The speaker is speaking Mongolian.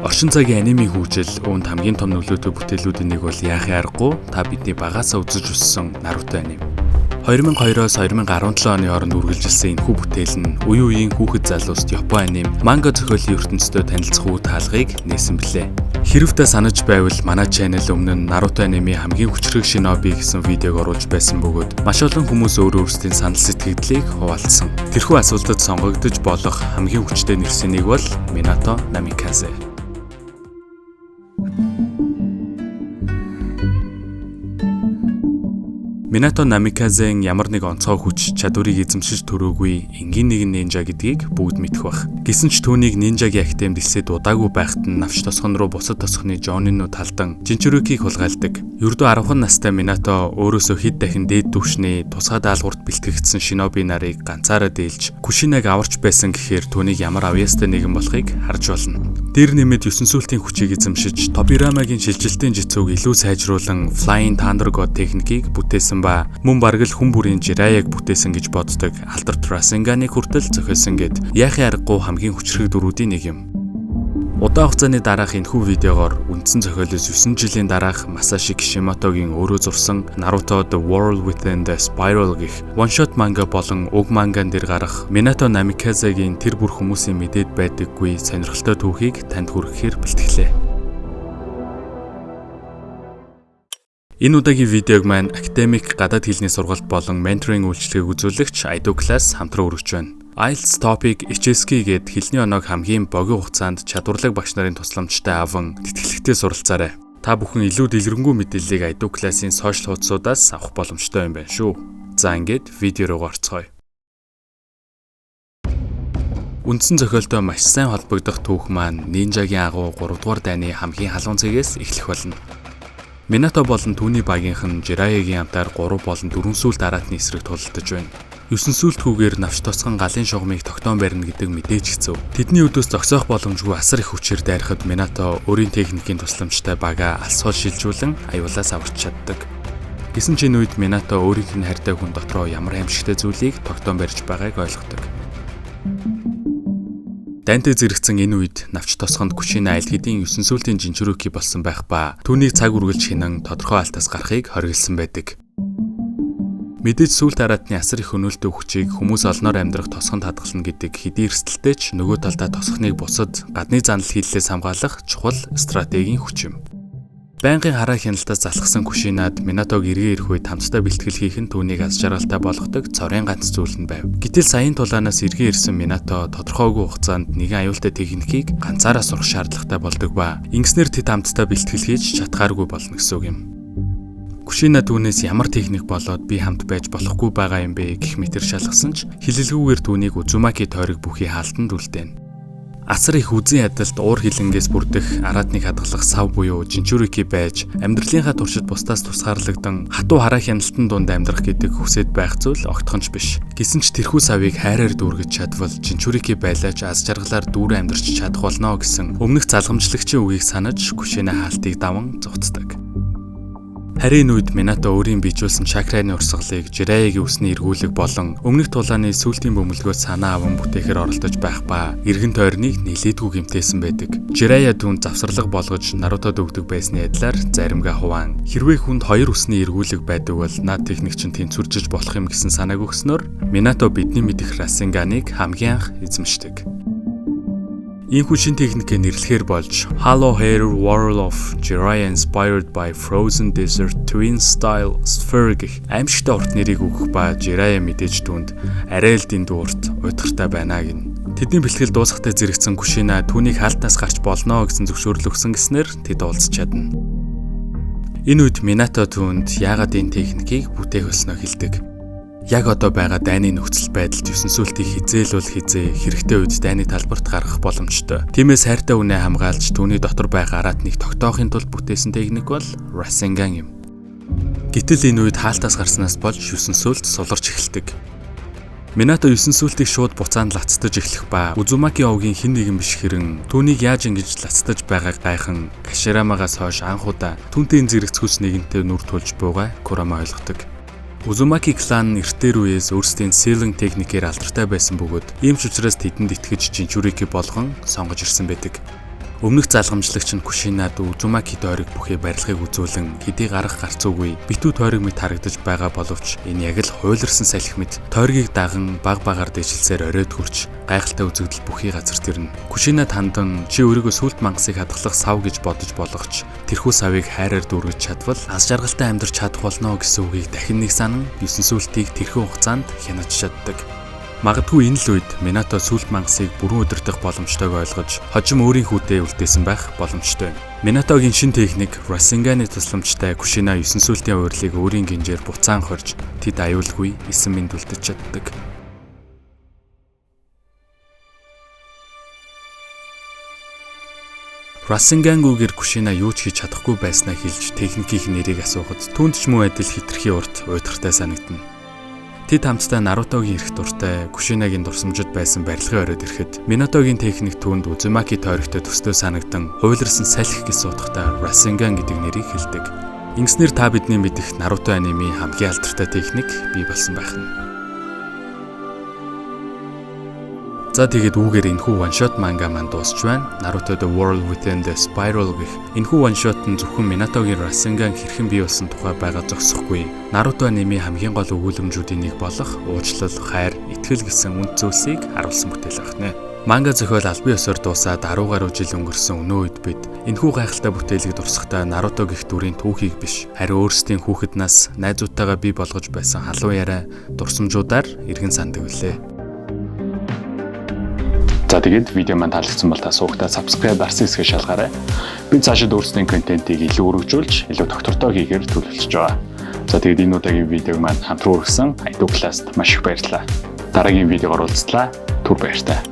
Орчин цагийн аниме хөгжил үүнд хамгийн том нөлөөтэй бүтээлүүдийн нэг бол яахын аргагүй та бидний багаасаа үзэж өссөн Наруто анime. 2002-оос 2017 оны хооронд үргэлжилсэн энэхүү бүтээл нь үе үеийн хүүхэд залууст Япон анime, манга зохиолын ертөнцтэй танилцах үе таалгыг нээсэн билээ. Хэрв та санаж байвал манай channel өмнө нь Наруто анime хамгийн хүчрэг шиноби гэсэн видеог оруулж байсан бөгөөд маш олон хүмүүс өөр өөрсдийн санал сэтгэлдлийг хуваалцсан. Тэрхүү асуултад сонгогдож болох хамгийн хүчтэй нэрсийн нэг бол Minato Namikaze. Minato Namikaze-ийн ямар нэг онцгой хүч чадварыг эзэмшиж төрөөгүй энгийн нэгэн нинжа гэдгийг бүгд мэдэх бах. Гэсэн ч түүнийг нинжагийн актемд элсээд удаагүй байхад нь навч тосгон руу бусад тосгоны Жонинуу талдан Жинчурикийг хулгайлдаг. Ердөө 10 настай Minato өөрөөсөө хэд дахин дээд түвшний тусгай даалгаварт бэлтгэгдсэн шиноби нарыг ганцаараа дээлж Кушинаг аварч байсан гэхээр түүнийг ямар авьяастай нэгэн болохыг харж болно. Дээр нэмээд 9 сүлтийн хүчийг эзэмшиж Tobiramагийн шилжилтийн жицүүг илүү сайжруулан Flying Thunder God техникийг бүтээсэн ба мөн бараг л хүн бүрийн Jiraiya-г бүтээсэн гэж боддог алдарт Rasengan-ыг хүртэл зохиосон гэд яахын аргагүй хамгийн хүчрэг дөрүүдийн нэг юм. Удаан хугацааны дараах энэхүү видеогоор үндсэн зохиолоос 9 жилийн дараах Masashi Kishimotoгийн өөрөө зурсан Naruto The World Within the Spiral гэх one-shot манга болон уг манган дээр гарах Minato Namikaze-гийн тэр бүр хүмүүсийн мэдээд байдаггүй сонирхолтой түүхийг танд хүргэхээр бэлтгэлээ. Энэ удаагийн видеог маань академик гадаад хэлний сургалт болон менторинг үйлчилгээг үзүүлэгч Aido Class хамтран өргөж байна. IELTS Topic HSK гээд хэлний оноог хамгийн богино хугацаанд чадварлаг багш нарын тусламжтай аван тэтгэлэгтэй суралцаарай. Та бүхэн илүү дэлгэрэнгүй мэдээллийг Aido Class-ийн сошиал хуудасуудаас авах боломжтой юм байна шүү. За ингээд видео руу орцгоё. Үндсэн зохиолтой маш сайн холбогдох түүх маань нинжагийн агуу 3 дугаар дайны хамгийн халуун цэгээс эхлэх болно. Minato болон түүний багийнхан Jiraiya-гийн амтаар 3 болон 4 сүлт араатны эсрэг тулалдаж байна. 9 сүлтгүүгээр навч тосгон галын шугамыг тогтоон барина гэдэг мэдээж хэцүү. Тэдний өдөөс зогсоох боломжгүй асар их хүчээр дайрахад Minato өөрийн техникийн тусламжтай бага алсуул шилжүүлэн аюулаас аварч чаддаг. Гэсэн ч энэ үед Minato өөрийнх нь хайртай хүн дотроо ямар аимшигтай зүйлийг тогтоон барьж байгааг ойлгодог. Данте зэрэгцэн энэ үед навч тосгонд Кушина аль хэдийн 9 сүлтийн Жинчуруки болсон байх ба түүнийг цаг үргэлж хинан тодорхой алтаас гарахыг хориглосон байдаг. Мэдээж сүлт араатны асар их өнөөлтөө хүчийг хүмүүс олноор амьдрах тосгонд хадгална гэдэг хэдий эрсдэлтэй ч нөгөө талдаа тосгоныг бусад гадны занал хийллээс хамгаалах чухал стратегийн хүч юм. Байнгын хараа хяналтаас залхсан Кушинад Минатог эргээ ирэх үед хамтдаа бэлтгэл хийх нь түүнийг аз жаргалтай болгодог цорын ганц зүйл нь байв. Гэтэл саяын тулаанаас эргээ ирсэн Minato тодорхойгүй хугацаанд нэгэн аюултай техникийг ганцаараа сурах шаардлагатай болдог ба ингэснээр тэд хамтдаа бэлтгэл хийж чадхааргүй болно гэсэн үг юм. Кушина түүнээс ямар техник болоод би хамт байж болохгүй байгаа юм бэ гэх мэтэр шалгасан ч хилэлгүүгээр түүнийг Uzumaki тойрог бүхий хаалтанд үлдээн. Асар их үзэн ядалт уур хилэнгээс бүрдэх араатныг хадгалах сав буюу Жинчурики байж амьдралынхаа туршид бусдаас тусгаарлагдан хатуу хараа хяналтын дунд амьдрах гэдэг хүсэт байх зүйл огтхонч биш. Гэсэн ч тэрхүү савыг хайраар дүүргэж чадвал Жинчурики байлаач аз жаргалаар дүүрэн амьдарч чадах болно гэсэн өмнөх залгамжлагчийн үгийг санаж Кушина хаалтыг даван зуцдаг. Харин үед Minato өөрийн bijүүлсэн чакраны урсгалыг Jiraiya-гийн үсний эргүүлэг болон өмнөх тулааны сүлтийн бөмбөлгөөс санаа аван бүтээхээр оролдож байх ба эргэн тойрныг нилээдгүй гэмтээсэн байдаг. Jiraiya түүнд завсарлага болгож Нарутод өгдөг байсны адилаар заримгаа хуваан хэрвээ хүнд 2 үсний эргүүлэг байдаг бол наад техник чинь тэнцвэржиж болох юм гэсэн санааг өгснөөр Minato бидний мэдих Rasengan-ыг хамгийн анх эзэмшдэг. Иймэрхүү шин техникээр нэрлэхээр болж Hollow Hair Whirl of Jiraiya inspired by Frozen Desert Twin Style Sphere гэх аимшигтай урт нэрийг өгөх ба Jiraiya мэдээж түүнд арай л дэндүү урт уйдгартай байна гин. Тэдний бэлтгэл дуусахтай зэрэгцэн Кушина түүнийг хаалтнаас гарч болно гэсэн зөвшөөрөл өгсөн гэснээр тэд уулзч чадна. Энэ үед Minato түүнд яагаад энэ техникийг бүтээх болсноо хэлдэг. Яг одоо байгаа дайны нөхцөл байдалд 9 сүлтийг хизээл хэрэгтэй үед дайны талбарт гаргах боломжтой. Тиймээс хайртай үнэ хамгаалж түүний дотор байгаа араатныг тогтоохын тулд бүтээсэн техник бол Rasengan юм. Гэтэл энэ үед хаалтаас гарснаас болж 9 сүлт суларч эхэлдэг. Minato 9 сүлтийг шууд буцаанд лацтаж эхлэх ба Uzumaki овгийн хэн нэгэн биш хэрэн түүнийг яаж ингэж лацтаж байгааг гайхан Kashiramagаас хойш анх удаа түүнтэй зэрэгцгүүц нэгэнтэй нүр тулж буугай Kurama ойлгодог. Uzumaki клан эртээр үеэс өөрсдийн sealing техникээр алдартай байсан бөгөөд ийм ч учраас тэдэнд итгэж Jinchuriki болгон сонгож ирсэн байдаг. Өмнөх залгамжлагч нь Кушинад Узумаки тойрог бүхий барилгыг үзүүлэн хэдий гарах гарцуугүй битүү тойрог мэт харагдаж байгаа боловч энэ яг л хуйларсан салхи мэт тойргийг даган баг багаар дэжилсээр оройд хурч гайхалтай үзэгдэл бүхий газар тэрнэ. Кушинад хандан чи өөрийгөө сүлт мангасыг хадгалах сав гэж бодож болгоч тэрхүү савыг хайраар дүүргэж чадвал аз жаргалтай амьдрч чадах болно гэсэн үгийг дахин нэг санан 9 сүлтийг тэрхүү хугацаанд хянаж чаддаг. Магадгүй энэ л үед Минато сүлт мангасыг бүрэн удирдах боломжтойг ойлгож хожим өөрийн хүүтэд үлдээсэн байх боломжтой. Минатогийн шин техник Rasengan-ы тусламжтай Кушина 9 сүлтийн урилыг өөрийн гинжээр буцаан хорж тэд аюулгүй эсэн мэнд үлдэж чаддаг. Rasengan-гүйгээр Кушина юу ч хийж чадахгүй байснаа хэлж техникийн нэрийг асуухад түүнд ч муу адил хитрхи урт уйдгартай санагдана. Тэд хамтдаа Нарутогийн эрх дуртай Кушинагийн дурсамжид байсан барилгын оройд ирэхэд Минатогийн техник түүнд Узумаки тойрогтой төстэй санагдан хуйларсан салхи гэж суудахтаа Rasengan гэдэг нэрийг хэлдэг. Ингэснээр та бидний мэдих Наруто аниме хамгийн алдартай техник бий болсон байх нь. За тэгээд үүгээр энэхүү one-shot манга маань дуусч байна. Naruto The World Within the Spiral гэх энэхүү one-shot нь зөвхөн Minatoгийн Rasengan хэрхэн бий болсон тухай байгаа зогсохгүй. Naruto аниме хамгийн гол өгүүлэмжүүдийн нэг болох уучлал, хайр, итгэл гэсэн үнд зүйлсийг харуулсан бүтээл байна. Манга зохиол албан ёсоор дуусаад 10 гаруй жил өнгөрсөн өнөө үед бид энэхүү гайхалтай бүтээлийг дурсахдаа Naruto гэх дүрийн түүхийг биш, харин өөрсдийн хүүхэд нас найзуудтайгаа бий болгож байсан халуун яриа дурсамжуудаар эргэн сандаг үлээ. За тэгээд видео маань таалагдсан бол та суугтаа subscribe дарсан хэсгээ шалгаарай. Би цаашид өөрсдийн контентийг илүү өргөжүүлж, илүү доктортой хийхээр төлөвлөж байгаа. За тэгээд энэ удаагийн видеог маань хамтран үргэлжсэн Айду класст маш их баярлалаа. Дараагийн видеогоор уулзлаа. Түр баяртай.